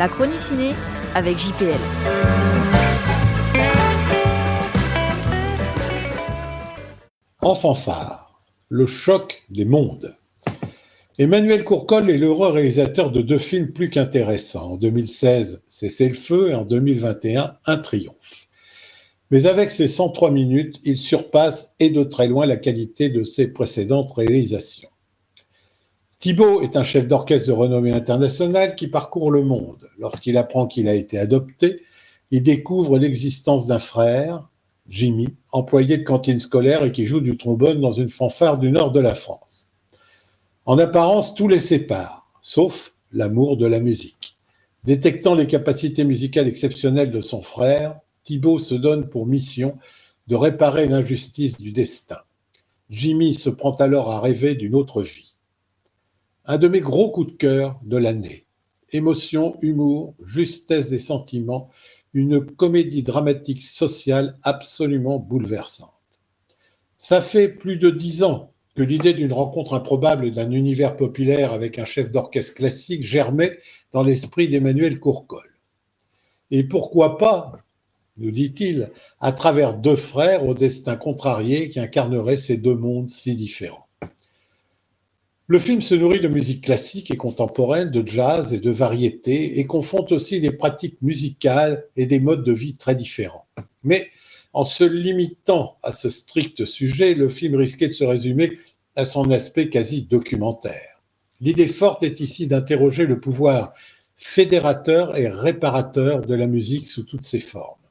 La chronique ciné avec JPL. En fanfare, le choc des mondes. Emmanuel Courcol est l'heureux réalisateur de 2 films plus qu'intéressants. En 2016, Cessez-le-feu et en 2021, Un triomphe. Mais avec ses 103 minutes, il surpasse et de très loin la qualité de ses précédentes réalisations. Thibault est un chef d'orchestre de renommée internationale qui parcourt le monde. Lorsqu'il apprend qu'il a été adopté, il découvre l'existence d'un frère, Jimmy, employé de cantine scolaire et qui joue du trombone dans une fanfare du nord de la France. En apparence, tout les sépare, sauf l'amour de la musique. Détectant les capacités musicales exceptionnelles de son frère, Thibault se donne pour mission de réparer l'injustice du destin. Jimmy se prend alors à rêver d'une autre vie. Un de mes gros coups de cœur de l'année. Émotion, humour, justesse des sentiments, une comédie dramatique sociale absolument bouleversante. Ça fait plus de 10 ans que l'idée d'une rencontre improbable d'un univers populaire avec un chef d'orchestre classique germait dans l'esprit d'Emmanuel Courcol. Et pourquoi pas, nous dit-il, à travers 2 frères au destin contrarié qui incarneraient ces 2 mondes si différents. Le film se nourrit de musique classique et contemporaine, de jazz et de variété, et confronte aussi des pratiques musicales et des modes de vie très différents. Mais en se limitant à ce strict sujet, le film risquait de se résumer à son aspect quasi documentaire. L'idée forte est ici d'interroger le pouvoir fédérateur et réparateur de la musique sous toutes ses formes.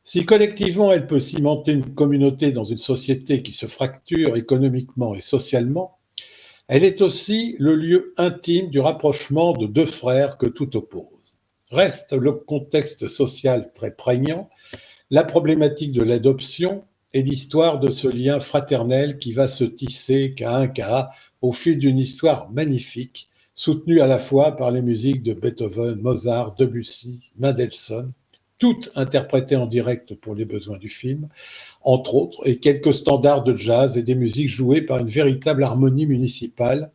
Si collectivement elle peut cimenter une communauté dans une société qui se fracture économiquement et socialement, elle est aussi le lieu intime du rapprochement de 2 frères que tout oppose. Reste le contexte social très prégnant, la problématique de l'adoption et l'histoire de ce lien fraternel qui va se tisser cas un cas au fil d'une histoire magnifique, soutenue à la fois par les musiques de Beethoven, Mozart, Debussy, Mendelssohn, toutes interprétées en direct pour les besoins du film, entre autres, et quelques standards de jazz et des musiques jouées par une véritable harmonie municipale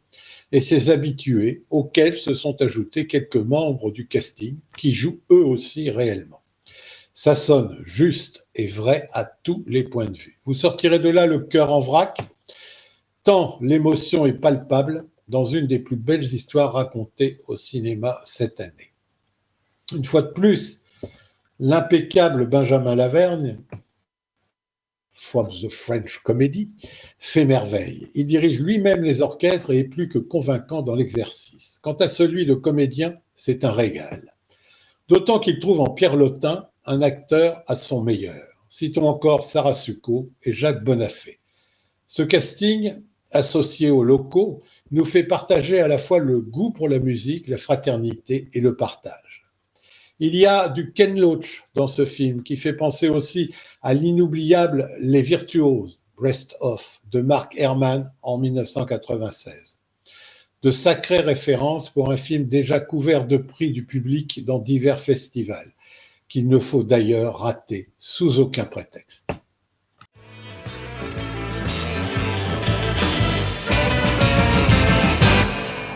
et ses habitués, auxquels se sont ajoutés quelques membres du casting qui jouent eux aussi réellement. Ça sonne juste et vrai à tous les points de vue. Vous sortirez de là le cœur en vrac, tant l'émotion est palpable dans une des plus belles histoires racontées au cinéma cette année. Une fois de plus, l'impeccable Benjamin Lavergne, from the French Comedy, fait merveille. Il dirige lui-même les orchestres et est plus que convaincant dans l'exercice. Quant à celui de comédien, c'est un régal. D'autant qu'il trouve en Pierre Lotin un acteur à son meilleur. Citons encore Sarah Succo et Jacques Bonafé. Ce casting, associé aux locaux, nous fait partager à la fois le goût pour la musique, la fraternité et le partage. Il y a du Ken Loach dans ce film qui fait penser aussi à l'inoubliable Les Virtuoses, Breast Off, de Mark Herman en 1996. De sacrées références pour un film déjà couvert de prix du public dans divers festivals, qu'il ne faut d'ailleurs rater sous aucun prétexte.